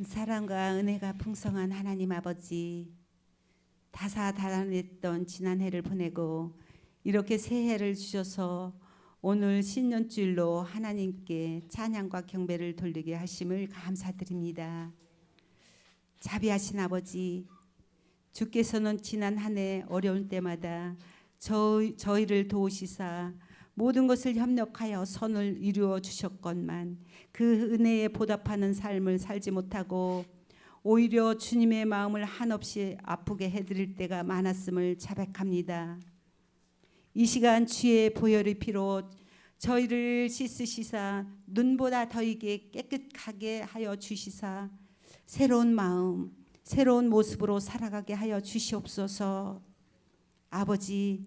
사랑과 은혜가 풍성한 하나님 아버지, 다사다난했던 지난 해를 보내고 이렇게 새 해를 주셔서 오늘 신년주일로 하나님께 찬양과 경배를 돌리게 하심을 감사드립니다. 자비하신 아버지, 주께서는 지난 한 해 어려울 때마다 저희를 도우시사 모든 것을 협력하여 선을 이루어 주셨건만 그 은혜에 보답하는 삶을 살지 못하고 오히려 주님의 마음을 한없이 아프게 해드릴 때가 많았음을 자백합니다. 이 시간 주의 보혈의 피로 저희를 씻으시사 눈보다 더 이게 깨끗하게 하여 주시사 새로운 마음, 새로운 모습으로 살아가게 하여 주시옵소서. 아버지,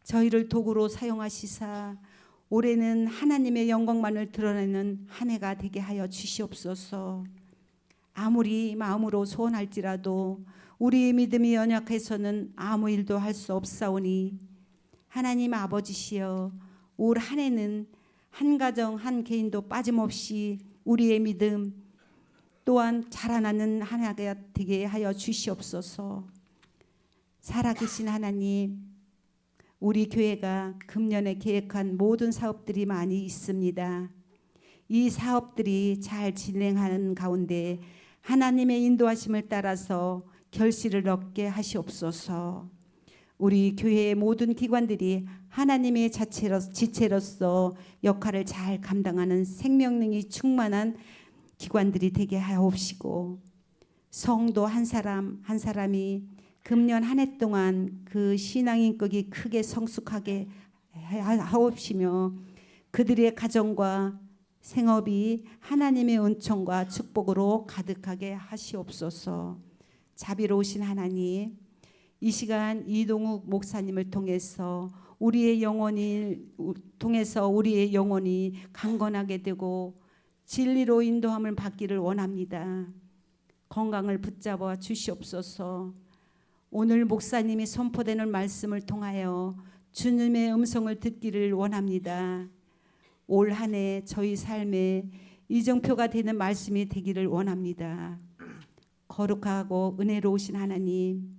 저희를 도구로 사용하시사 올해는 하나님의 영광만을 드러내는 한 해가 되게 하여 주시옵소서. 아무리 마음으로 소원할지라도 우리의 믿음이 연약해서는 아무 일도 할 수 없사오니 하나님 아버지시여, 올 한 해는 한 가정 한 개인도 빠짐없이 우리의 믿음 또한 자라나는 한 해가 되게 하여 주시옵소서. 살아계신 하나님, 우리 교회가 금년에 계획한 모든 사업들이 많이 있습니다. 이 사업들이 잘 진행하는 가운데 하나님의 인도하심을 따라서 결실을 얻게 하시옵소서. 우리 교회의 모든 기관들이 하나님의 지체로서 역할을 잘 감당하는 생명력이 충만한 기관들이 되게 하옵시고, 성도 한 사람 한 사람이 금년 한 해 동안 그 신앙인격이 크게 성숙하게 하옵시며 그들의 가정과 생업이 하나님의 은총과 축복으로 가득하게 하시옵소서. 자비로우신 하나님, 이 시간 이동욱 목사님을 통해서 우리의 영혼이 강건하게 되고 진리로 인도함을 받기를 원합니다. 건강을 붙잡아 주시옵소서. 오늘 목사님이 선포되는 말씀을 통하여 주님의 음성을 듣기를 원합니다. 올 한 해 저희 삶에 이정표가 되는 말씀이 되기를 원합니다. 거룩하고 은혜로우신 하나님,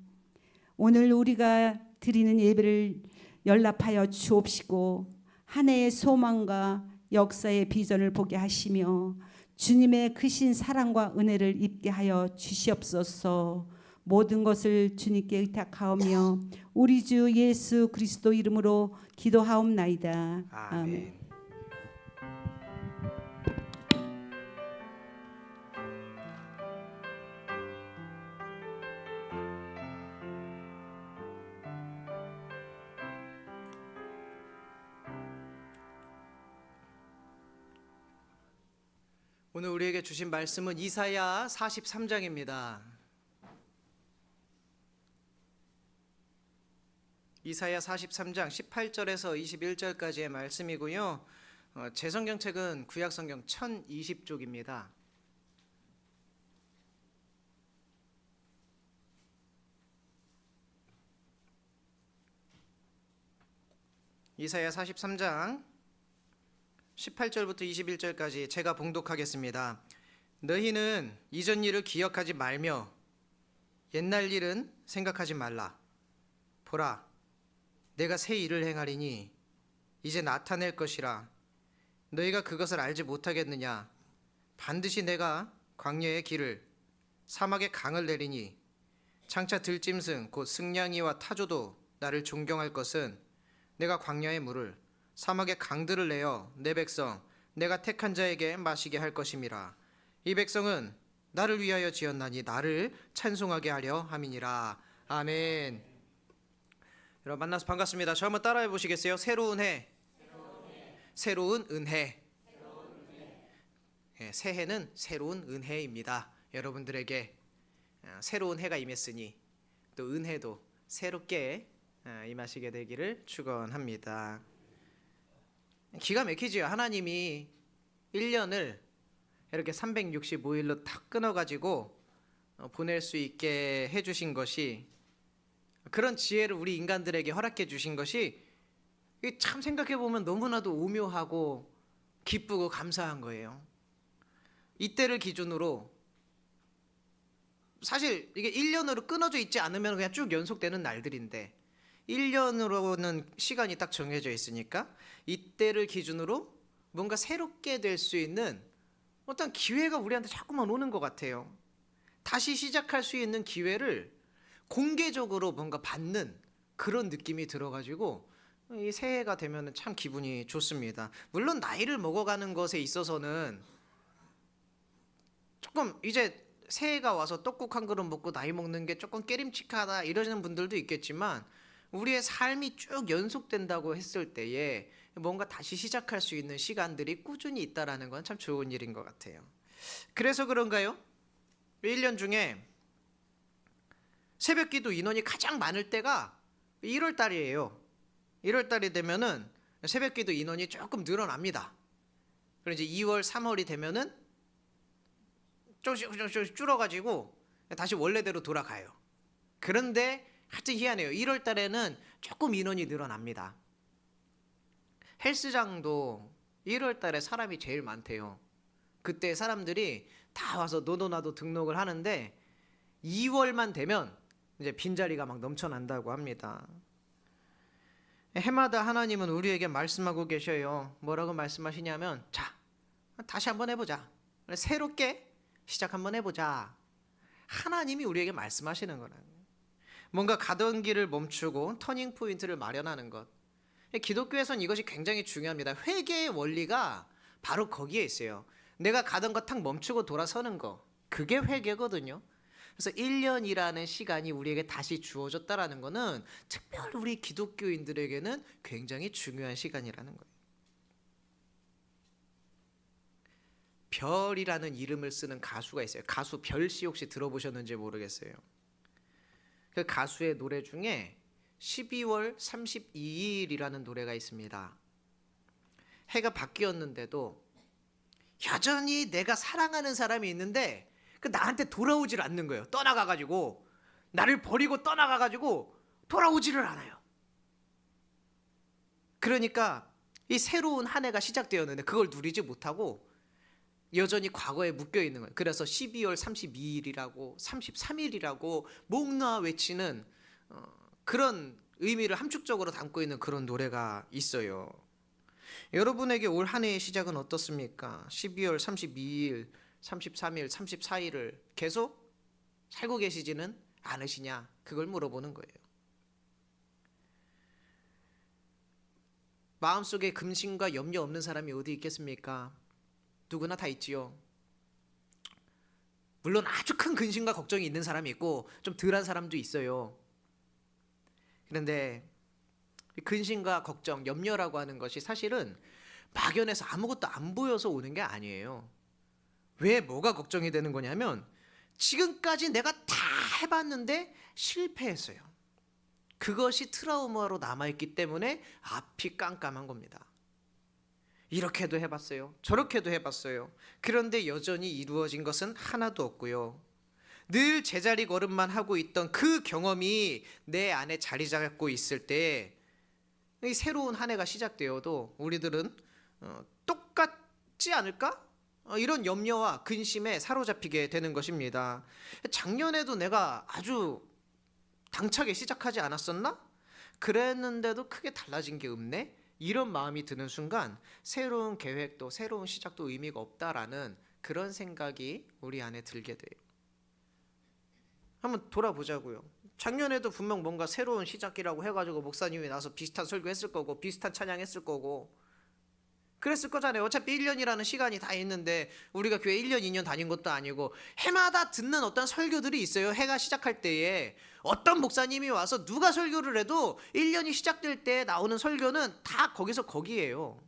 오늘 우리가 드리는 예배를 연락하여 주옵시고 한 해의 소망과 역사의 비전을 보게 하시며 주님의 크신 사랑과 은혜를 입게 하여 주시옵소서. 모든 것을 주님께 의탁하오며 우리 주 예수 그리스도 이름으로 기도하옵나이다. 아멘. 오늘 우리에게 주신 말씀은 이사야 43장입니다. 이사야 43장 18절에서 21절까지의 말씀이고요. 제 성경책은 구약성경 1020쪽입니다. 이사야 43장 18절부터 21절까지 제가 봉독하겠습니다. 너희는 이전 일을 기억하지 말며 옛날 일은 생각하지 말라. 보라, 내가 새 일을 행하리니 이제 나타낼 것이라. 너희가 그것을 알지 못하겠느냐? 반드시 내가 광야의 길을 사막의 강을 내리니 장차 들짐승 곧 승냥이와 타조도 나를 존경할 것은 내가 광야의 물을 사막의 강들을 내어 내 백성 내가 택한 자에게 마시게 할 것임이라. 이 백성은 나를 위하여 지었나니 나를 찬송하게 하려 함이니라. 아멘. 여러분 만나서 반갑습니다. 저 한번 따라해 보시겠어요? 새로운 해, 새로운 은혜. 새해는 새로운 은혜입니다. 여러분들에게 새로운 해가 임했으니 또 은혜도 새롭게 임하시게 되기를 축원합니다. 기가 막히지요. 하나님이 1년을 이렇게 365일로 탁 끊어가지고 보낼 수 있게 해주신 것이, 그런 지혜를 우리 인간들에게 허락해 주신 것이 참 생각해보면 너무나도 오묘하고 기쁘고 감사한 거예요. 이때를 기준으로 사실 이게 1년으로 끊어져 있지 않으면 그냥 쭉 연속되는 날들인데 1년으로는 시간이 딱 정해져 있으니까 이때를 기준으로 뭔가 새롭게 될 수 있는 어떤 기회가 우리한테 자꾸만 오는 것 같아요. 다시 시작할 수 있는 기회를 공개적으로 뭔가 받는 그런 느낌이 들어가지고 이 새해가 되면 참 기분이 좋습니다. 물론 나이를 먹어가는 것에 있어서는 조금 이제 새해가 와서 떡국 한 그릇 먹고 나이 먹는 게 조금 깨림칙하다 이러시는 분들도 있겠지만 우리의 삶이 쭉 연속된다고 했을 때에 뭔가 다시 시작할 수 있는 시간들이 꾸준히 있다라는 건 참 좋은 일인 것 같아요. 그래서 그런가요? 1년 중에 새벽 기도 인원이 가장 많을 때가 1월 달이에요. 1월 달이 되면은 새벽 기도 인원이 조금 늘어납니다. 그리고 이제 2월, 3월이 되면은 조금씩 줄어가지고 다시 원래대로 돌아가요. 그런데 하여튼 희한해요. 1월 달에는 조금 인원이 늘어납니다. 헬스장도 1월 달에 사람이 제일 많대요. 그때 사람들이 다 와서 너도 나도 등록을 하는데 2월만 되면 이제 빈자리가 막 넘쳐난다고 합니다. 해마다 하나님은 우리에게 말씀하고 계셔요. 뭐라고 말씀하시냐면 자, 다시 한번 해보자. 새롭게 시작 한번 해보자. 하나님이 우리에게 말씀하시는 거라는 거예요. 뭔가 가던 길을 멈추고 터닝 포인트를 마련하는 것. 기독교에서는 이것이 굉장히 중요합니다. 회개의 원리가 바로 거기에 있어요. 내가 가던 거 탁 멈추고 돌아서는 거. 그게 회개거든요. 그래서 1년이라는 시간이 우리에게 다시 주어졌다라는 거는 특별히 우리 기독교인들에게는 굉장히 중요한 시간이라는 거예요. 별이라는 이름을 쓰는 가수가 있어요. 가수 별씨 혹시 들어보셨는지 모르겠어요. 그 가수의 노래 중에 12월 32일이라는 노래가 있습니다. 해가 바뀌었는데도 여전히 내가 사랑하는 사람이 있는데 그 나한테 돌아오질 않는 거예요. 떠나가가지고 나를 버리고 떠나가가지고 돌아오지를 않아요. 그러니까 이 새로운 한 해가 시작되었는데 그걸 누리지 못하고 여전히 과거에 묶여 있는 거예요. 그래서 12월 32일이라고 33일이라고 목 놓아 외치는 그런 의미를 함축적으로 담고 있는 그런 노래가 있어요. 여러분에게 올 한 해의 시작은 어떻습니까? 12월 32일, 33일, 34일을 계속 살고 계시지는 않으시냐? 그걸 물어보는 거예요. 마음속에 근심과 염려 없는 사람이 어디 있겠습니까? 누구나 다 있지요. 물론 아주 큰 근심과 걱정이 있는 사람이 있고 좀 덜한 사람도 있어요. 그런데 근심과 걱정, 염려라고 하는 것이 사실은 막연해서 아무것도 안 보여서 오는 게 아니에요. 왜 뭐가 걱정이 되는 거냐면 지금까지 내가 다 해봤는데 실패했어요. 그것이 트라우마로 남아있기 때문에 앞이 깜깜한 겁니다. 이렇게도 해봤어요. 저렇게도 해봤어요. 그런데 여전히 이루어진 것은 하나도 없고요. 늘 제자리 걸음만 하고 있던 그 경험이 내 안에 자리 잡고 있을 때 이 새로운 한 해가 시작되어도 우리들은 똑같지 않을까? 이런 염려와 근심에 사로잡히게 되는 것입니다. 작년에도 내가 아주 당차게 시작하지 않았었나? 그랬는데도 크게 달라진 게 없네? 이런 마음이 드는 순간 새로운 계획도 새로운 시작도 의미가 없다라는 그런 생각이 우리 안에 들게 돼요. 한번 돌아보자고요. 작년에도 분명 뭔가 새로운 시작이라고 해가지고 목사님이 나서 비슷한 설교했을 거고 비슷한 찬양했을 거고 그랬을 거잖아요. 어차피 1년이라는 시간이 다 있는데 우리가 교회 1년, 2년 다닌 것도 아니고 해마다 듣는 어떤 설교들이 있어요. 해가 시작할 때에 어떤 목사님이 와서 누가 설교를 해도 1년이 시작될 때 나오는 설교는 다 거기서 거기에요.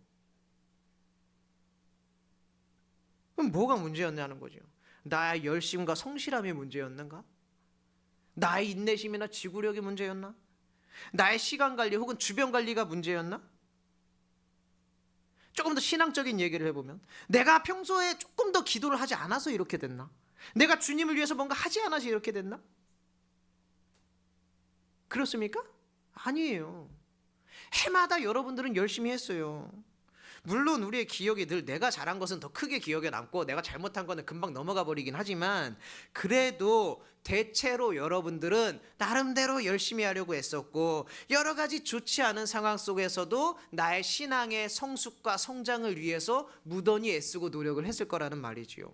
그럼 뭐가 문제였냐는 거죠. 나의 열심과 성실함이 문제였는가? 나의 인내심이나 지구력이 문제였나? 나의 시간 관리 혹은 주변 관리가 문제였나? 조금 더 신앙적인 얘기를 해보면 내가 평소에 조금 더 기도를 하지 않아서 이렇게 됐나? 내가 주님을 위해서 뭔가 하지 않아서 이렇게 됐나? 그렇습니까? 아니에요. 해마다 여러분들은 열심히 했어요. 물론 우리의 기억이 늘 내가 잘한 것은 더 크게 기억에 남고 내가 잘못한 거는 금방 넘어가 버리긴 하지만, 그래도 대체로 여러분들은 나름대로 열심히 하려고 했었고 여러 가지 좋지 않은 상황 속에서도 나의 신앙의 성숙과 성장을 위해서 무던히 애쓰고 노력을 했을 거라는 말이지요.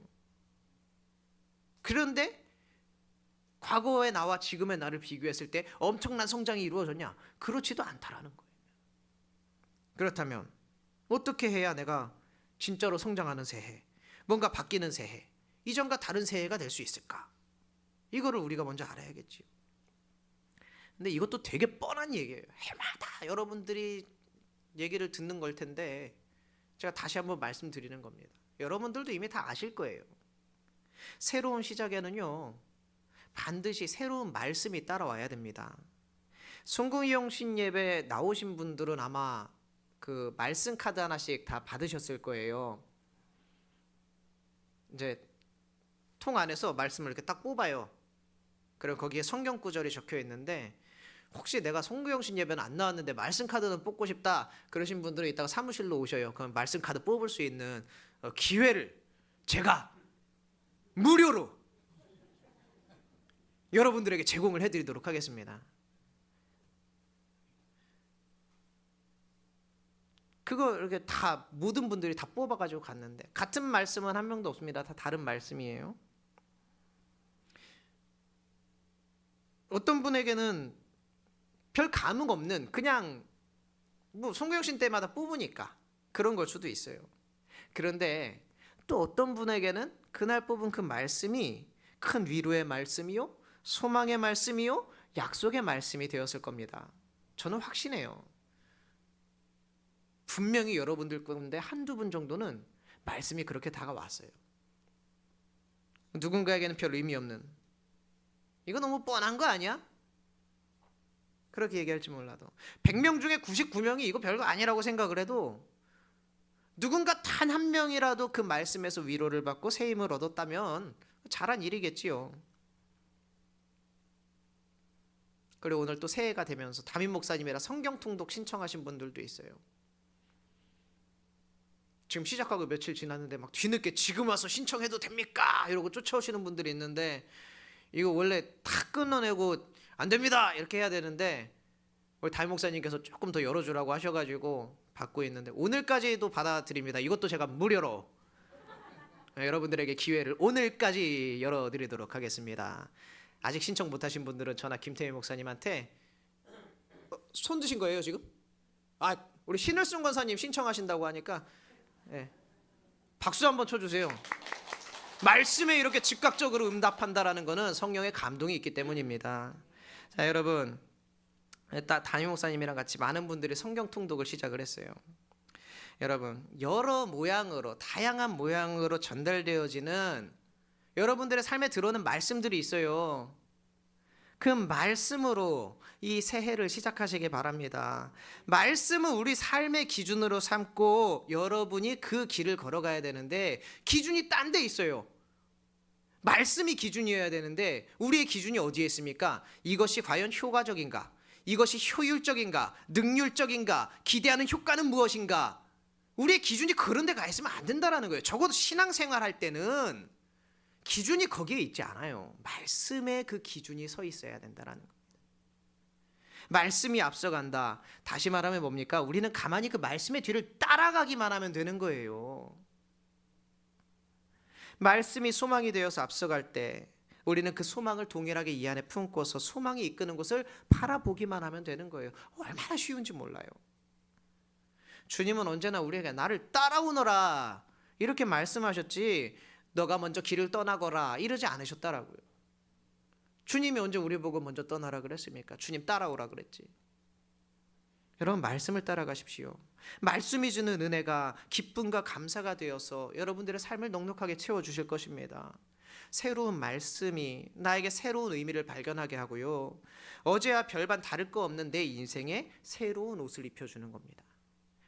그런데 과거의 나와 지금의 나를 비교했을 때 엄청난 성장이 이루어졌냐? 그렇지도 않다라는 거예요. 그렇다면 어떻게 해야 내가 진짜로 성장하는 새해, 뭔가 바뀌는 새해, 이전과 다른 새해가 될 수 있을까? 이거를 우리가 먼저 알아야겠지요. 근데 이것도 되게 뻔한 얘기예요. 해마다 여러분들이 얘기를 듣는 걸 텐데 제가 다시 한번 말씀드리는 겁니다. 여러분들도 이미 다 아실 거예요. 새로운 시작에는요, 반드시 새로운 말씀이 따라와야 됩니다. 송구영신 예배 나오신 분들은 아마 그 말씀 카드 하나씩 다 받으셨을 거예요. 이제 통 안에서 말씀을 이렇게 딱 뽑아요. 그리고 거기에 성경 구절이 적혀 있는데, 혹시 내가 송구영신 예배는 안 나왔는데 말씀 카드는 뽑고 싶다 그러신 분들은 이따가 사무실로 오셔요. 그럼 말씀 카드 뽑을 수 있는 기회를 제가 무료로 여러분들에게 제공을 해드리도록 하겠습니다. 그거 이렇게 다 모든 분들이 다 뽑아가지고 갔는데 같은 말씀은 한 명도 없습니다. 다 다른 말씀이에요. 어떤 분에게는 별 감흥 없는, 그냥 뭐 송구영신 때마다 뽑으니까 그런 걸 수도 있어요. 그런데 또 어떤 분에게는 그날 뽑은 그 말씀이 큰 위로의 말씀이요, 소망의 말씀이요, 약속의 말씀이 되었을 겁니다. 저는 확신해요. 분명히 여러분들 가운데 한두 분 정도는 말씀이 그렇게 다가왔어요. 누군가에게는 별 의미 없는, 이거 너무 뻔한 거 아니야? 그렇게 얘기할지 몰라도 100명 중에 99명이 이거 별거 아니라고 생각을 해도 누군가 단 한 명이라도 그 말씀에서 위로를 받고 새 힘을 얻었다면 잘한 일이겠지요. 그리고 오늘 또 새해가 되면서 담임 목사님이라 성경 통독 신청하신 분들도 있어요. 지금 시작하고 며칠 지났는데 막 뒤늦게 지금 와서 신청해도 됩니까? 이러고 쫓아오시는 분들이 있는데, 이거 원래 다 끊어내고 안 됩니다 이렇게 해야 되는데 우리 담임 목사님께서 조금 더 열어주라고 하셔가지고 받고 있는데, 오늘까지도 받아드립니다. 이것도 제가 무료로 여러분들에게 기회를 오늘까지 열어드리도록 하겠습니다. 아직 신청 못하신 분들은 전화 김태희 목사님한테 손 드신 거예요 지금? 우리 신을순 권사님 신청하신다고 하니까 박수 한번 쳐주세요. 말씀에 이렇게 즉각적으로 응답한다라는 것은 성령의 감동이 있기 때문입니다. 자, 여러분, 담임 목사님이랑 같이 많은 분들이 성경 통독을 시작을 했어요. 여러분, 여러 모양으로, 다양한 모양으로 전달되어지는 여러분들의 삶에 들어오는 말씀들이 있어요. 그 말씀으로 이 새해를 시작하시기 바랍니다. 말씀은 우리 삶의 기준으로 삼고 여러분이 그 길을 걸어가야 되는데 기준이 딴 데 있어요. 말씀이 기준이어야 되는데 우리의 기준이 어디에 있습니까? 이것이 과연 효과적인가? 이것이 효율적인가? 능률적인가? 기대하는 효과는 무엇인가? 우리의 기준이 그런 데 가 있으면 안 된다라는 거예요. 적어도 신앙생활 할 때는 기준이 거기에 있지 않아요. 말씀에 그 기준이 서 있어야 된다라는 겁니다. 말씀이 앞서간다. 다시 말하면 뭡니까? 우리는 가만히 그 말씀의 뒤를 따라가기만 하면 되는 거예요. 말씀이 소망이 되어서 앞서갈 때 우리는 그 소망을 동일하게 이 안에 품고서 소망이 이끄는 곳을 바라보기만 하면 되는 거예요. 얼마나 쉬운지 몰라요. 주님은 언제나 우리에게 나를 따라오너라 이렇게 말씀하셨지 너가 먼저 길을 떠나거라 이러지 않으셨다라고요. 주님이 언제 우리 보고 먼저 떠나라 그랬습니까? 주님 따라오라 그랬지. 여러분, 말씀을 따라가십시오. 말씀이 주는 은혜가 기쁨과 감사가 되어서 여러분들의 삶을 넉넉하게 채워주실 것입니다. 새로운 말씀이 나에게 새로운 의미를 발견하게 하고요, 어제와 별반 다를 거 없는 내 인생에 새로운 옷을 입혀주는 겁니다.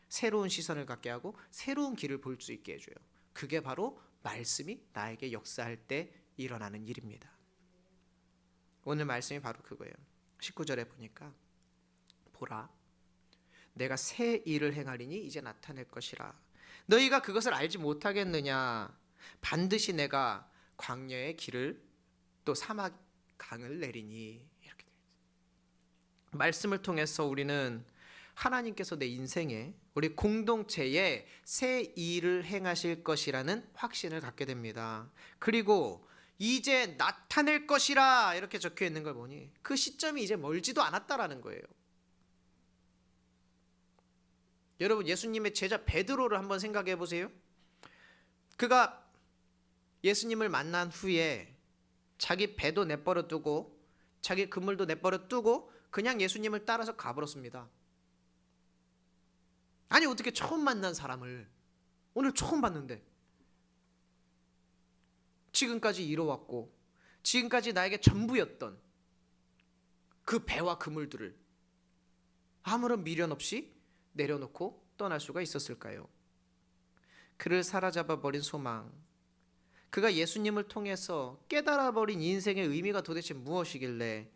새로운 시선을 갖게 하고 새로운 길을 볼 수 있게 해줘요. 그게 바로 말씀이 나에게 역사할 때 일어나는 일입니다. 오늘 말씀이 바로 그거예요. 19절에 보니까 보라 내가 새 일을 행하리니 이제 나타낼 것이라 너희가 그것을 알지 못하겠느냐? 반드시 내가 광야의 길을 또 사막 강을 내리니. 이렇게 돼요. 말씀을 통해서 우리는 하나님께서 내 인생에 우리 공동체에 새 일을 행하실 것이라는 확신을 갖게 됩니다. 그리고 이제 나타낼 것이라 이렇게 적혀 있는 걸 보니 그 시점이 이제 멀지도 않았다라는 거예요. 여러분, 예수님의 제자 베드로를 한번 생각해 보세요. 그가 예수님을 만난 후에 자기 배도 내버려 두고 자기 그물도 내버려 두고 그냥 예수님을 따라서 가버렸습니다. 아니, 어떻게 처음 만난 사람을 오늘 처음 봤는데 지금까지 이뤄왔고 지금까지 나에게 전부였던 그 배와 그물들을 아무런 미련 없이 내려놓고 떠날 수가 있었을까요? 그를 사로잡아 버린 소망, 그가 예수님을 통해서 깨달아 버린 인생의 의미가 도대체 무엇이길래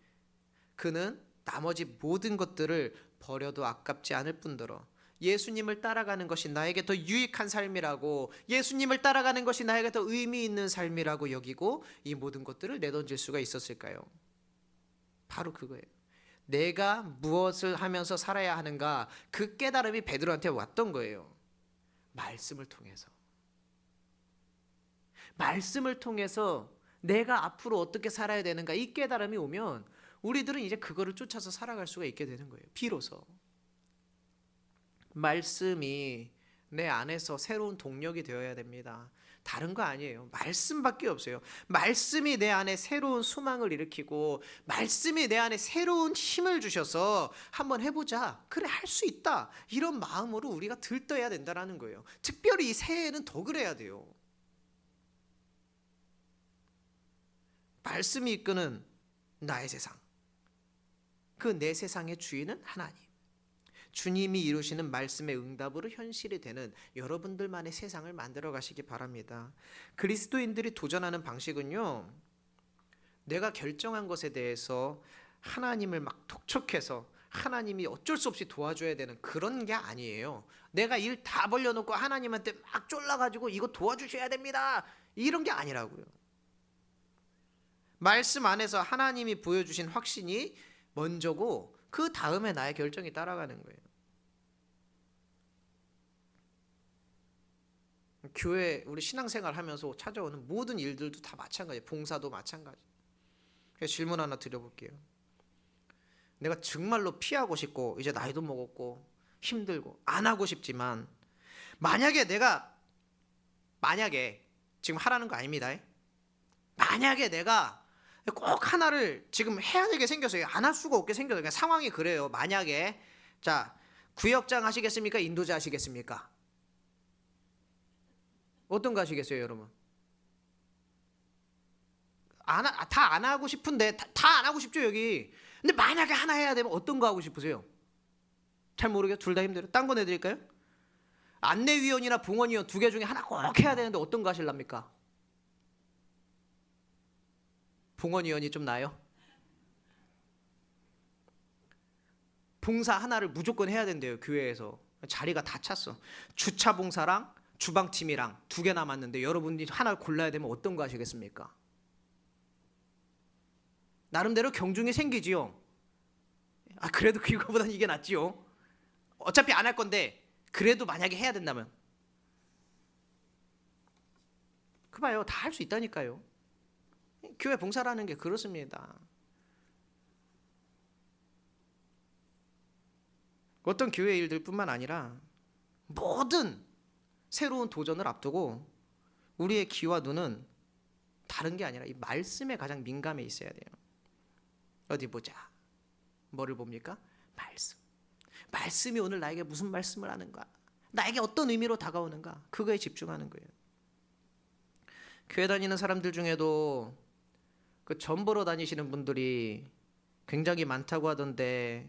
그는 나머지 모든 것들을 버려도 아깝지 않을 뿐더러 예수님을 따라가는 것이 나에게 더 유익한 삶이라고, 예수님을 따라가는 것이 나에게 더 의미 있는 삶이라고 여기고 이 모든 것들을 내던질 수가 있었을까요? 바로 그거예요. 내가 무엇을 하면서 살아야 하는가, 그 깨달음이 베드로한테 왔던 거예요. 말씀을 통해서. 말씀을 통해서 내가 앞으로 어떻게 살아야 되는가, 이 깨달음이 오면 우리들은 이제 그거를 쫓아서 살아갈 수가 있게 되는 거예요. 비로소 말씀이 내 안에서 새로운 동력이 되어야 됩니다. 다른 거 아니에요. 말씀밖에 없어요. 말씀이 내 안에 새로운 소망을 일으키고 말씀이 내 안에 새로운 힘을 주셔서 한번 해보자, 그래 할 수 있다, 이런 마음으로 우리가 들떠야 된다는 거예요. 특별히 이 새해에는 더 그래야 돼요. 말씀이 이끄는 나의 세상, 그 내 세상의 주인은 하나님, 주님이 이루시는 말씀의 응답으로 현실이 되는 여러분들만의 세상을 만들어 가시기 바랍니다. 그리스도인들이 도전하는 방식은요, 내가 결정한 것에 대해서 하나님을 막 톡촉해서 하나님이 어쩔 수 없이 도와줘야 되는 그런 게 아니에요. 내가 일 다 벌려놓고 하나님한테 막 쫄라가지고 이거 도와주셔야 됩니다, 이런 게 아니라고요. 말씀 안에서 하나님이 보여주신 확신이 먼저고 그 다음에 나의 결정이 따라가는 거예요. 교회 우리 신앙생활 하면서 찾아오는 모든 일들도 다 마찬가지예요. 봉사도 마찬가지. 그래서 질문 하나 드려볼게요. 내가 정말로 피하고 싶고 이제 나이도 먹었고 힘들고 안 하고 싶지만 만약에 지금 하라는 거 아닙니다. 만약에 내가 꼭 하나를 지금 해야 되게 생겼어요. 안 할 수가 없게 생겼어요. 그냥 상황이 그래요. 만약에 자, 구역장 하시겠습니까? 인도자 하시겠습니까? 어떤 거 하시겠어요, 여러분? 다 안 하고 싶은데 다 안 하고 싶죠, 여기. 근데 만약에 하나 해야 되면 어떤 거 하고 싶으세요? 잘 모르겠어요. 둘 다 힘들어요. 딴 거 내드릴까요? 안내위원이나 봉헌위원 두 개 중에 하나 꼭 해야 되는데 어떤 거 하실랍니까? 봉헌위원이 좀 나아요? 봉사 하나를 무조건 해야 된대요, 교회에서. 자리가 다 찼어. 주차 봉사랑 주방팀이랑 두 개 남았는데 여러분이 하나를 골라야 되면 어떤 거 하시겠습니까? 나름대로 경중이 생기지요. 그래도 그거보다는 이게 낫지요. 어차피 안 할 건데 그래도 만약에 해야 된다면 그 봐요, 다 할 수 있다니까요. 교회 봉사라는 게 그렇습니다. 어떤 교회 일들뿐만 아니라 모든 새로운 도전을 앞두고 우리의 귀와 눈은 다른 게 아니라 이 말씀에 가장 민감해 있어야 돼요. 어디 보자. 뭐를 봅니까? 말씀. 말씀이 오늘 나에게 무슨 말씀을 하는가? 나에게 어떤 의미로 다가오는가? 그거에 집중하는 거예요. 교회 다니는 사람들 중에도 그 전 보러 다니시는 분들이 굉장히 많다고 하던데,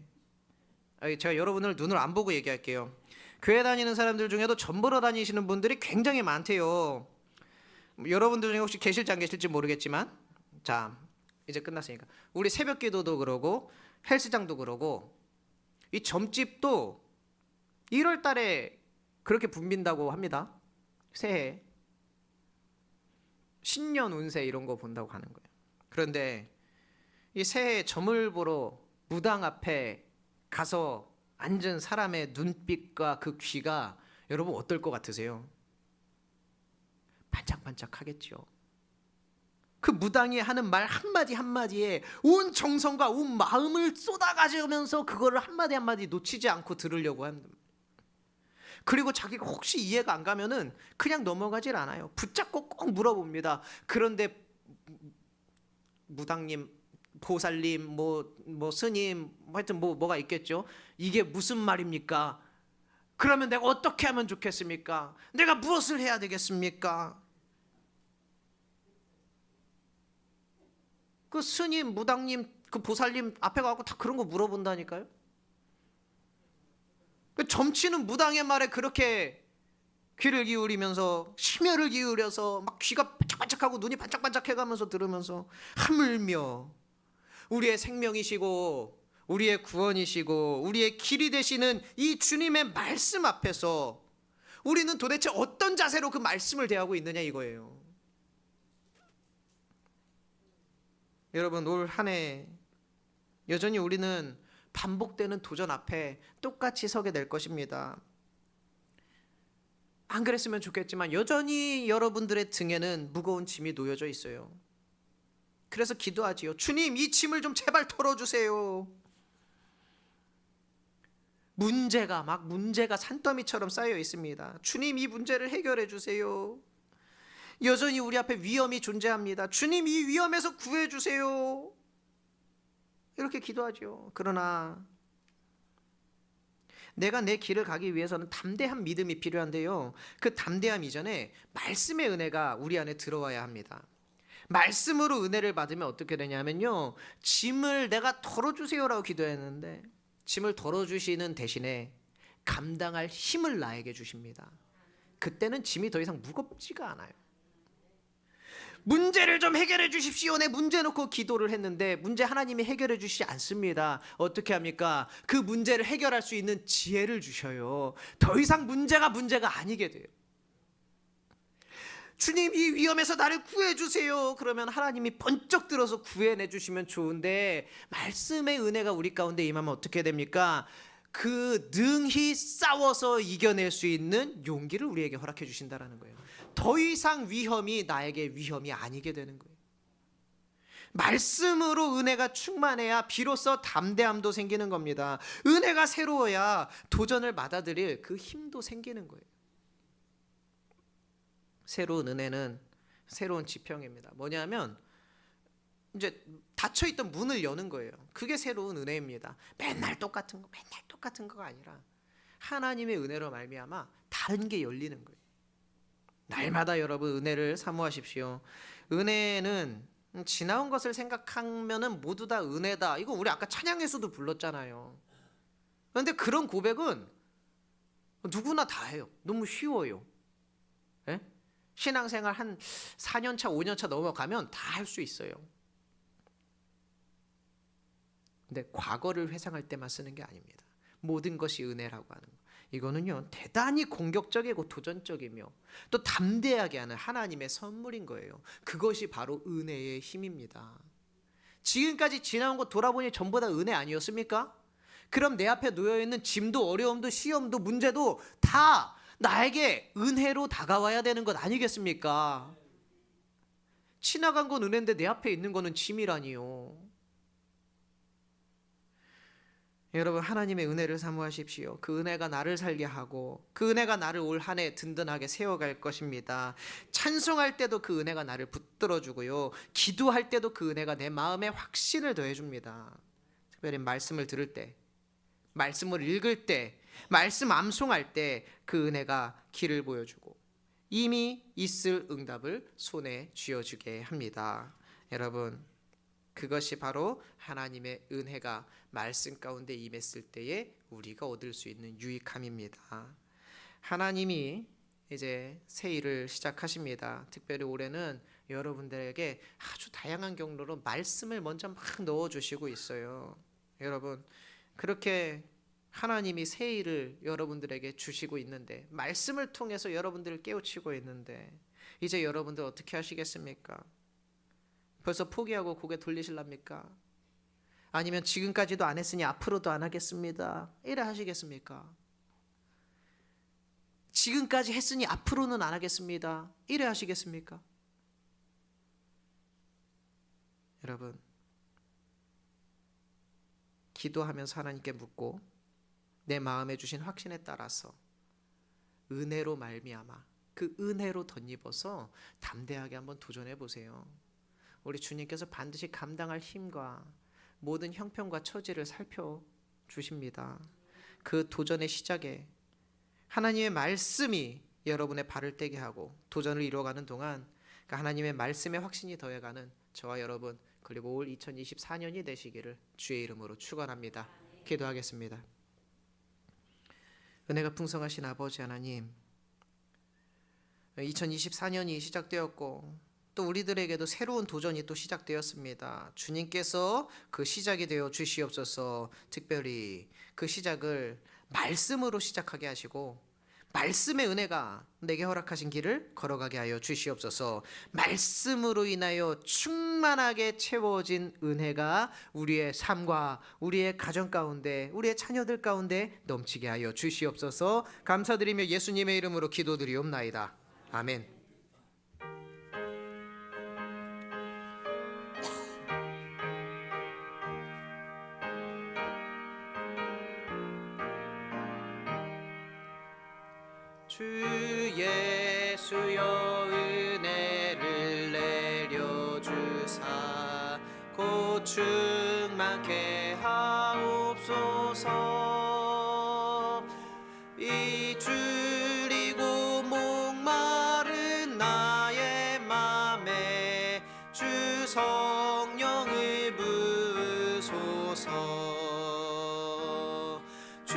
제가 여러분을 눈을 안 보고 얘기할게요. 교회 다니는 사람들 중에도 전 보러 다니시는 분들이 굉장히 많대요. 여러분들 중에 혹시 계실지 안 계실지 모르겠지만, 자, 이제 끝났으니까 우리 새벽 기도도 그러고 헬스장도 그러고 이 점집도 1월 달에 그렇게 붐빈다고 합니다. 새해 신년 운세 이런 거 본다고 하는 거예요. 그런데 이 새해 점을 보러 무당 앞에 가서 앉은 사람의 눈빛과 그 귀가 여러분 어떨 것 같으세요? 반짝반짝하겠죠. 그 무당이 하는 말 한마디 한마디에 온 정성과 온 마음을 쏟아가지면서 그거를 한마디 한마디 놓치지 않고 들으려고 합니다. 그리고 자기가 혹시 이해가 안 가면은 그냥 넘어가질 않아요. 붙잡고 꼭 물어봅니다. 그런데 무당님, 보살님, 뭐 스님, 하여튼 뭐가 있겠죠. 이게 무슨 말입니까? 그러면 내가 어떻게 하면 좋겠습니까? 내가 무엇을 해야 되겠습니까? 그 스님, 무당님, 그 보살님 앞에 가고 다 그런 거 물어본다니까요. 그 점치는 무당의 말에 그렇게 귀를 기울이면서 심혈을 기울여서 막 귀가 반짝반짝하고 눈이 반짝반짝해가면서 들으면서 하물며 우리의 생명이시고 우리의 구원이시고 우리의 길이 되시는 이 주님의 말씀 앞에서 우리는 도대체 어떤 자세로 그 말씀을 대하고 있느냐 이거예요. 여러분, 올 한 해 여전히 우리는 반복되는 도전 앞에 똑같이 서게 될 것입니다. 안 그랬으면 좋겠지만 여전히 여러분들의 등에는 무거운 짐이 놓여져 있어요. 그래서 기도하지요. 주님, 이 짐을 좀 제발 털어주세요. 문제가 산더미처럼 쌓여 있습니다. 주님, 이 문제를 해결해 주세요. 여전히 우리 앞에 위험이 존재합니다. 주님, 이 위험에서 구해 주세요. 이렇게 기도하죠. 그러나 내가 내 길을 가기 위해서는 담대한 믿음이 필요한데요. 그 담대함 이전에 말씀의 은혜가 우리 안에 들어와야 합니다. 말씀으로 은혜를 받으면 어떻게 되냐면요, 짐을 내가 덜어주세요라고 기도했는데 짐을 덜어주시는 대신에 감당할 힘을 나에게 주십니다. 그때는 짐이 더 이상 무겁지가 않아요. 문제를 좀 해결해 주십시오. 내 문제 놓고 기도를 했는데 문제 하나님이 해결해 주시지 않습니다. 어떻게 합니까? 그 문제를 해결할 수 있는 지혜를 주셔요. 더 이상 문제가 아니게 돼요. 주님, 이 위험에서 나를 구해주세요. 그러면 하나님이 번쩍 들어서 구해내 주시면 좋은데 말씀의 은혜가 우리 가운데 임하면 어떻게 됩니까? 그 능히 싸워서 이겨낼 수 있는 용기를 우리에게 허락해 주신다는 거예요. 더 이상 위험이 나에게 위험이 아니게 되는 거예요. 말씀으로 은혜가 충만해야 비로소 담대함도 생기는 겁니다. 은혜가 새로워야 도전을 받아들일 그 힘도 생기는 거예요. 새로운 은혜는 새로운 지평입니다. 뭐냐면 이제 닫혀있던 문을 여는 거예요. 그게 새로운 은혜입니다. 맨날 똑같은 거가 아니라 하나님의 은혜로 말미암아 다른 게 열리는 거예요. 날마다 여러분 은혜를 사모하십시오. 은혜는 지나온 것을 생각하면은 모두 다 은혜다. 이거 우리 아까 찬양에서도 불렀잖아요. 그런데 그런 고백은 누구나 다 해요. 너무 쉬워요. 예? 신앙생활 한 4년 차, 5년 차 넘어가면 다 할 수 있어요. 근데 과거를 회상할 때만 쓰는 게 아닙니다. 모든 것이 은혜라고 하는 거. 이거는요, 대단히 공격적이고 도전적이며 또 담대하게 하는 하나님의 선물인 거예요. 그것이 바로 은혜의 힘입니다. 지금까지 지나온 거 돌아보니 전부 다 은혜 아니었습니까? 그럼 내 앞에 놓여있는 짐도 어려움도 시험도 문제도 다 나에게 은혜로 다가와야 되는 것 아니겠습니까? 지나간 건 은혜인데 내 앞에 있는 거는 짐이라니요. 여러분, 하나님의 은혜를 사모하십시오. 그 은혜가 나를 살게 하고 그 은혜가 나를 올 한 해 든든하게 세워갈 것입니다. 찬송할 때도 그 은혜가 나를 붙들어주고요, 기도할 때도 그 은혜가 내 마음에 확신을 더해줍니다. 특별히 말씀을 들을 때, 말씀을 읽을 때, 말씀 암송할 때 그 은혜가 길을 보여주고 이미 있을 응답을 손에 쥐어주게 합니다. 여러분, 그것이 바로 하나님의 은혜가 말씀 가운데 임했을 때에 우리가 얻을 수 있는 유익함입니다. 하나님이 이제 새 일을 시작하십니다. 특별히 올해는 여러분들에게 아주 다양한 경로로 말씀을 먼저 막 넣어주시고 있어요. 여러분, 그렇게 하나님이 새 일을 여러분들에게 주시고 있는데, 말씀을 통해서 여러분들을 깨우치고 있는데, 이제 여러분들 어떻게 하시겠습니까? 벌써 포기하고 고개 돌리실랍니까? 아니면 지금까지도 안 했으니 앞으로도 안 하겠습니다, 이래 하시겠습니까? 지금까지 했으니 앞으로는 안 하겠습니다, 이래 하시겠습니까? 여러분, 기도하면서 하나님께 묻고 내 마음에 주신 확신에 따라서 은혜로 말미암아 그 은혜로 덧입어서 담대하게 한번 도전해 보세요. 우리 주님께서 반드시 감당할 힘과 모든 형편과 처지를 살펴주십니다. 그 도전의 시작에 하나님의 말씀이 여러분의 발을 떼게 하고 도전을 이루어가는 동안 그 하나님의 말씀의 확신이 더해가는 저와 여러분, 그리고 올 2024년이 되시기를 주의 이름으로 축원합니다. 기도하겠습니다. 은혜가 풍성하신 아버지 하나님, 2024년이 시작되었고 또 우리들에게도 새로운 도전이 또 시작되었습니다. 주님께서 그 시작이 되어 주시옵소서. 특별히 그 시작을 말씀으로 시작하게 하시고 말씀의 은혜가 내게 허락하신 길을 걸어가게 하여 주시옵소서. 말씀으로 인하여 충만하게 채워진 은혜가 우리의 삶과 우리의 가정 가운데, 우리의 자녀들 가운데 넘치게 하여 주시옵소서. 감사드리며 예수님의 이름으로 기도드리옵나이다. 아멘. 주 예수여 은혜를 내려주사 곧 충만케 하옵소서. 이 줄이고 목마른 나의 맘에 주 성령을 부으소서. 주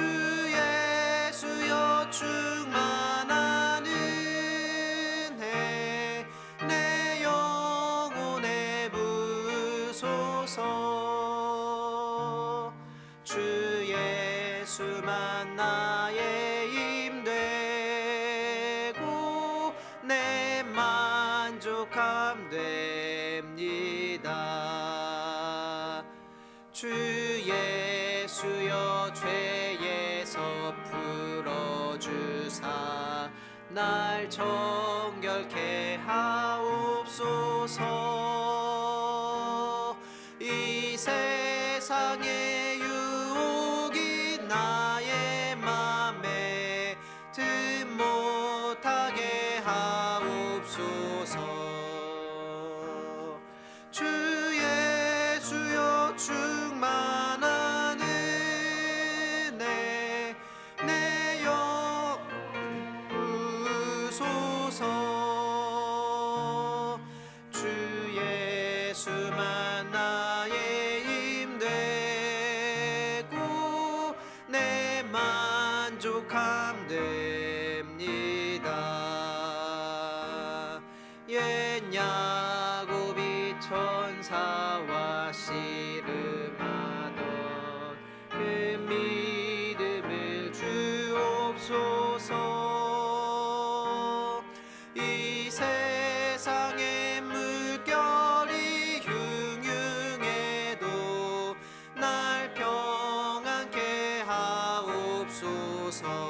예수여 충만한 은혜 내 영혼에 부으소서. 주 예수만 나의 힘 되고 내 만족함 됩니다. 주 예수여 죄에서 풀어주사 날 정결케 하옵소서. 이 세상의 유혹이 나의 맘에 든 못하게 하옵소서. 주 예수여 충만한 은혜 내 영혼 부으소서. 주 예수만 나의 힘 되고 내 만족함 됩니다. 옛 야곱이 천사와 씨름하던 그 믿음을 주옵소서. 이 세상의 물결이 흉흉해도 날 평안케 하옵소서.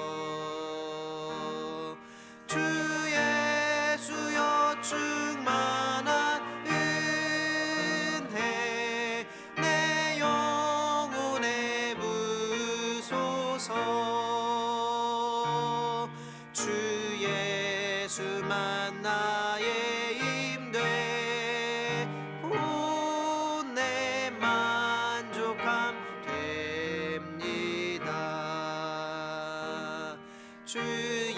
주 예수여 충만한 은혜 내 영혼에 부으소서. 주 예수만 나의 힘 되고 내 만족함 됩니다. 주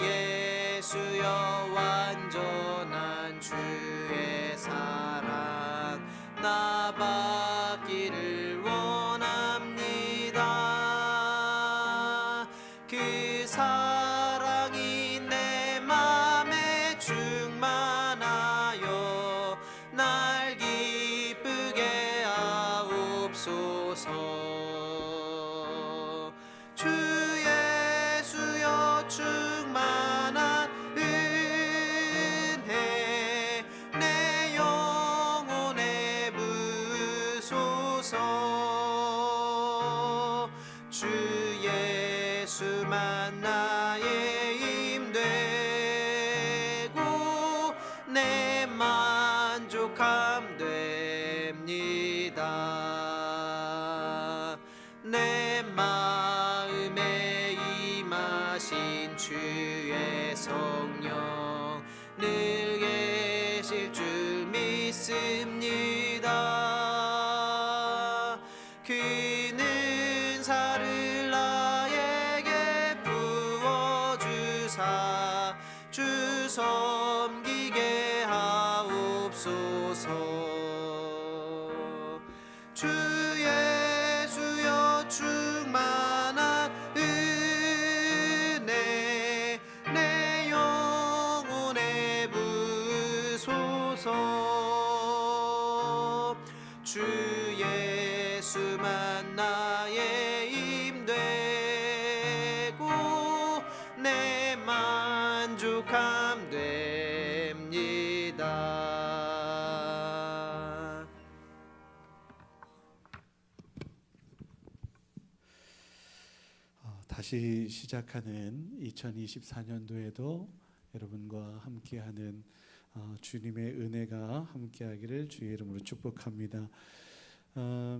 예수여 완전한 주의 사랑 나 받기를 원합니다. 그 사랑이 내 맘에 충만하여 날 기쁘게 하옵소서. 주 예수만 나의 힘 되고 내 만족함 됩니다. 내 마음에 임하신 주의 성령 늘 계실 줄 믿습니다. 그는 살을 나에게 부어주사 주 섬기게 하옵소서. 주 예수여 충만한 은혜 내 영혼에 부으소서. 주 예수만 나의 힘 되고 내 만족함 됩니다. 다시 시작하는 2024년도에도 여러분과 함께하는 주님의 은혜가 함께하기를 주의 이름으로 축복합니다.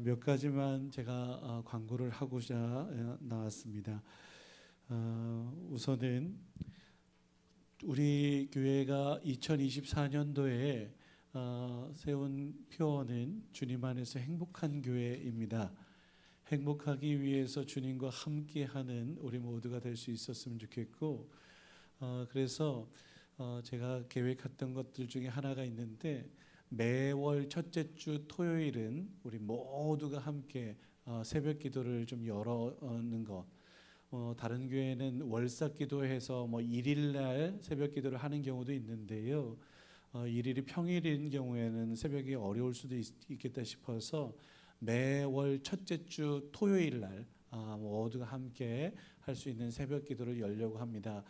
몇 가지만 제가 광고를 하고자 나왔습니다. 우선은 우리 교회가 2024년도에 세운 표어는 주님 안에서 행복한 교회입니다. 행복하기 위해서 주님과 함께하는 우리 모두가 될 수 있었으면 좋겠고, 그래서 제가 계획했던 것들 중에 하나가 있는데, 매월 첫째 주 토요일은 우리 모두가 함께 새벽 기도를 좀 열어는 것. 다른 교회는 월삭 기도해서 일일 날 새벽 기도를 하는 경우도 있는데요. 일일이 평일인 경우에는 새벽이 어려울 수도 있겠다 싶어서 매월 첫째 주 토요일 날 모두가 함께 할 수 있는 새벽 기도를 열려고 합니다.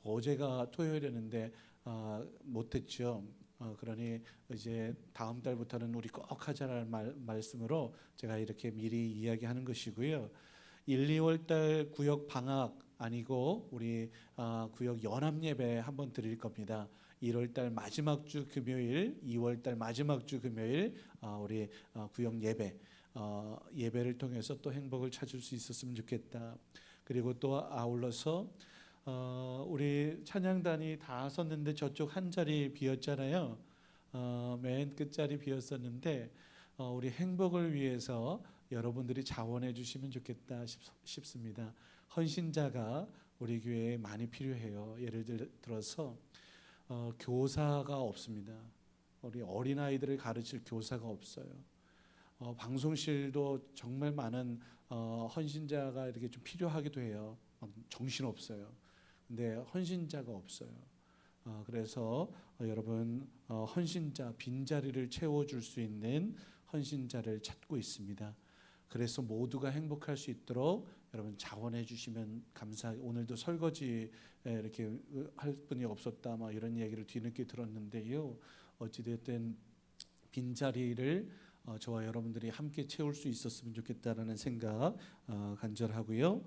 어제가 토요일이었는데 못했죠. 그러니 이제 다음 달부터는 우리 꼭 하자는 말씀으로 제가 이렇게 미리 이야기하는 것이고요. 1, 2월 달 구역 방학 아니고 우리 구역 연합 예배 한번 드릴 겁니다. 1월 달 마지막 주 금요일, 2월 달 마지막 주 금요일 우리 구역 예배를 통해서 또 행복을 찾을 수 있었으면 좋겠다. 그리고 또 아울러서 우리 찬양단이 다 섰는데 저쪽 한 자리 비었잖아요. 맨 끝자리 비었었는데 우리 행복을 위해서 여러분들이 자원해 주시면 좋겠다 싶습니다. 헌신자가 우리 교회에 많이 필요해요. 예를 들어서 교사가 없습니다. 우리 어린아이들을 가르칠 교사가 없어요. 방송실도 정말 많은 헌신자가 이렇게 좀 필요하기도 해요. 정신없어요. 근데 헌신자가 없어요. 그래서 여러분 헌신자 빈자리를 채워줄 수 있는 헌신자를 찾고 있습니다. 그래서 모두가 행복할 수 있도록 여러분 자원해 주시면 감사하고, 오늘도 설거지 이렇게 할 분이 없었다 이런 얘기를 뒤늦게 들었는데요. 어찌됐든 빈자리를 저와 여러분들이 함께 채울 수 있었으면 좋겠다라는 생각 간절하고요.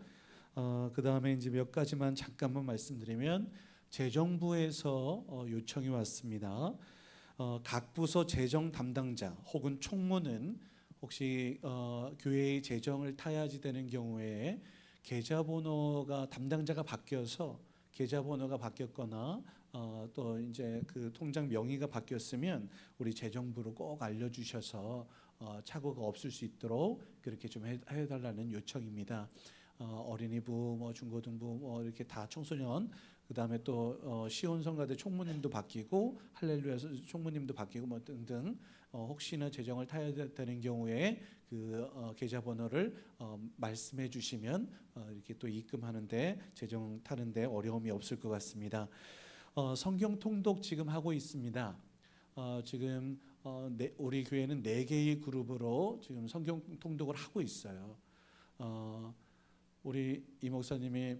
그 다음에 이제 몇 가지만 잠깐만 말씀드리면, 재정부에서 요청이 왔습니다. 각 부서 재정 담당자 혹은 총무는 혹시 교회의 재정을 타야지 되는 경우에 계좌번호가 담당자가 바뀌어서 계좌번호가 바뀌었거나 또 이제 그 통장 명의가 바뀌었으면 우리 재정부로 꼭 알려주셔서 착오가 없을 수 있도록 그렇게 좀 해달라는 요청입니다. 어린이부, 중고등부 이렇게 다 청소년, 그 다음에 또 시온성가대 총무님도 바뀌고 할렐루야 총무님도 바뀌고 등등 혹시나 재정을 타야 되는 경우에 그 계좌번호를 말씀해 주시면 이렇게 또 입금하는데 재정 타는데 어려움이 없을 것 같습니다. 성경 통독 지금 하고 있습니다. 지금 우리 교회는 4개의 그룹으로 지금 성경 통독을 하고 있어요. 우리 이 목사님이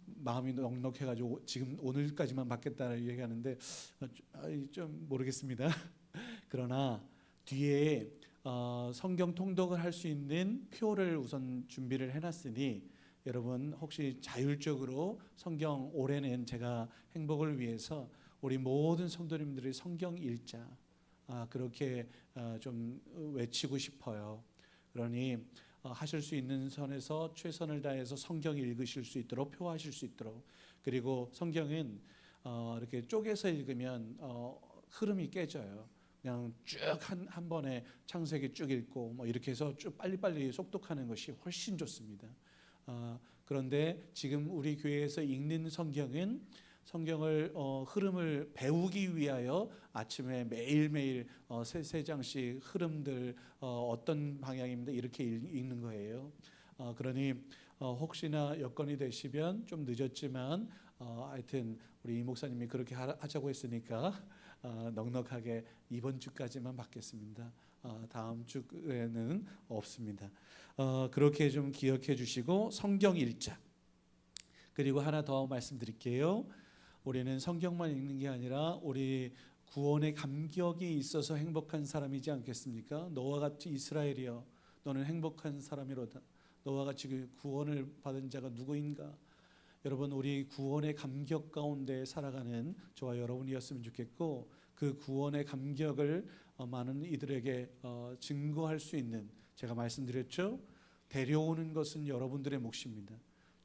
마음이 넉넉해가지고 지금 오늘까지만 받겠다는 얘기하는데 좀 모르겠습니다. 그러나 뒤에 성경 통독을 할 수 있는 표를 우선 준비를 해놨으니 여러분 혹시 자율적으로 성경 올해는 제가 행복을 위해서 우리 모든 성도님들이 성경 읽자 그렇게 좀 외치고 싶어요. 그러니 하실 수 있는 선에서 최선을 다해서 성경 읽으실 수 있도록 표하실 수 있도록 그리고 성경은 이렇게 쪼개서 읽으면 흐름이 깨져요. 그냥 쭉 한 번에 창세기 쭉 읽고 뭐 이렇게 해서 쭉 빨리빨리 속독하는 것이 훨씬 좋습니다. 그런데 지금 우리 교회에서 읽는 성경은 성경을 흐름을 배우기 위하여 아침에 매일매일 세 장씩 흐름들 어떤 방향입니다 이렇게 읽는 거예요. 그러니 혹시나 여건이 되시면 좀 늦었지만 하여튼 우리 이 목사님이 그렇게 하자고 했으니까 넉넉하게 이번 주까지만 받겠습니다. 다음 주에는 없습니다. 그렇게 좀 기억해 주시고 성경 읽자. 그리고 하나 더 말씀드릴게요. 우리는 성경만 읽는 게 아니라 우리 구원의 감격이 있어서 행복한 사람이지 않겠습니까? 너와 같이 이스라엘이여 너는 행복한 사람이로다. 너와 같이 그 구원을 받은 자가 누구인가? 여러분 우리 구원의 감격 가운데 살아가는 저와 여러분이었으면 좋겠고 그 구원의 감격을 많은 이들에게 증거할 수 있는 제가 말씀드렸죠. 데려오는 것은 여러분들의 몫입니다.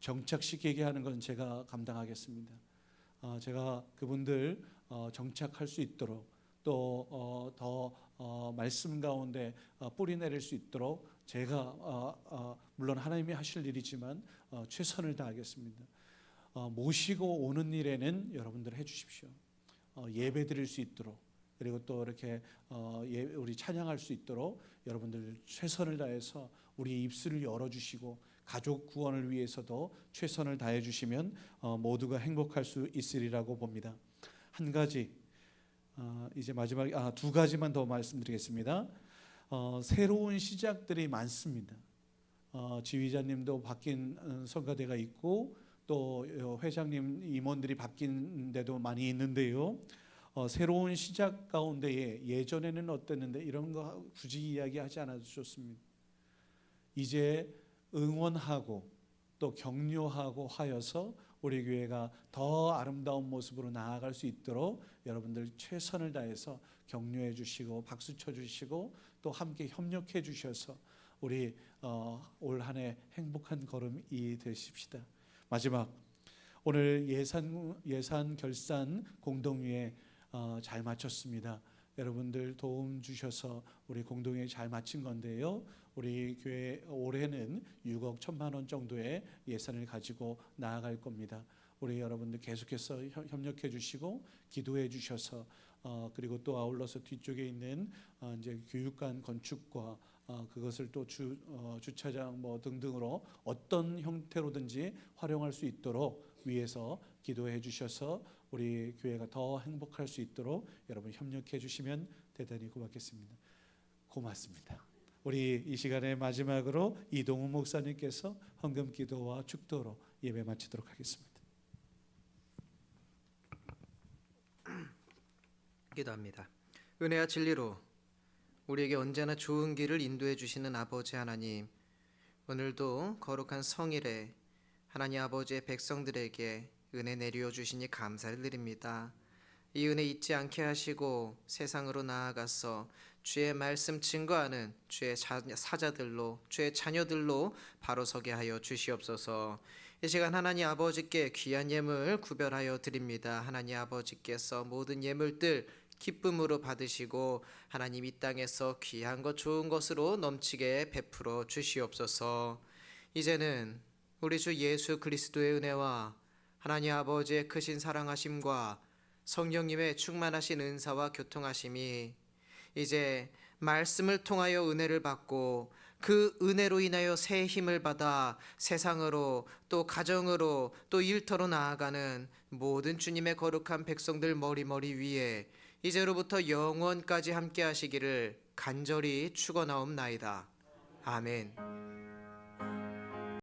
정착시키게 하는 건 제가 감당하겠습니다. 제가 그분들 정착할 수 있도록 또 더 말씀 가운데 뿌리 내릴 수 있도록 제가 물론 하나님이 하실 일이지만 최선을 다하겠습니다. 모시고 오는 일에는 여러분들 해주십시오. 예배 드릴 수 있도록 그리고 또 이렇게 우리 찬양할 수 있도록 여러분들 최선을 다해서 우리 입술을 열어주시고 가족 구원을 위해서도 최선을 다해 주시면 모두가 행복할 수 있으리라고 봅니다. 한 가지 이제 마지막 두 가지만 더 말씀드리겠습니다. 새로운 시작들이 많습니다. 지휘자님도 바뀐 성가대가 있고 또 회장님 임원들이 바뀐 데도 많이 있는데요. 새로운 시작 가운데에 예전에는 어땠는데 이런 거 굳이 이야기하지 않아도 좋습니다. 이제 응원하고 또 격려하고 하여서 우리 교회가 더 아름다운 모습으로 나아갈 수 있도록 여러분들 최선을 다해서 격려해 주시고 박수 쳐 주시고 또 함께 협력해 주셔서 우리 올 한 해 행복한 걸음이 되십시다. 마지막 오늘 예산 결산 공동회의 잘 마쳤습니다. 여러분들 도움 주셔서 우리 공동회의 잘 마친 건데요. 우리 교회 올해는 6억 1천만 원 정도의 예산을 가지고 나아갈 겁니다. 우리 여러분들 계속해서 협력해 주시고 기도해 주셔서 그리고 또 아울러서 뒤쪽에 있는 이제 교육관 건축과 그것을 또 주차장 뭐 등등으로 어떤 형태로든지 활용할 수 있도록 위해서 기도해 주셔서 우리 교회가 더 행복할 수 있도록 여러분 협력해 주시면 대단히 고맙겠습니다. 고맙습니다. 우리 이 시간의 마지막으로 이동훈 목사님께서 헌금 기도와 축도로 예배 마치도록 하겠습니다. 기도합니다. 은혜와 진리로 우리에게 언제나 좋은 길을 인도해 주시는 아버지 하나님, 오늘도 거룩한 성일에 하나님 아버지의 백성들에게 은혜 내려 주시니 감사를 드립니다. 이 은혜 잊지 않게 하시고 세상으로 나아가서 주의 말씀 증거하는 주의 사자들로 주의 자녀들로 바로 서게 하여 주시옵소서. 이 시간 하나님 아버지께 귀한 예물 구별하여 드립니다. 하나님 아버지께서 모든 예물들 기쁨으로 받으시고 하나님 이 땅에서 귀한 것 좋은 것으로 넘치게 베풀어 주시옵소서. 이제는 우리 주 예수 그리스도의 은혜와 하나님 아버지의 크신 사랑하심과 성령님의 충만하신 은사와 교통하심이 이제 말씀을 통하여 은혜를 받고 그 은혜로 인하여 새 힘을 받아 세상으로 또 가정으로 또 일터로 나아가는 모든 주님의 거룩한 백성들 머리머리 위에 이제로부터 영원까지 함께 하시기를 간절히 축원하옵나이다. 아멘.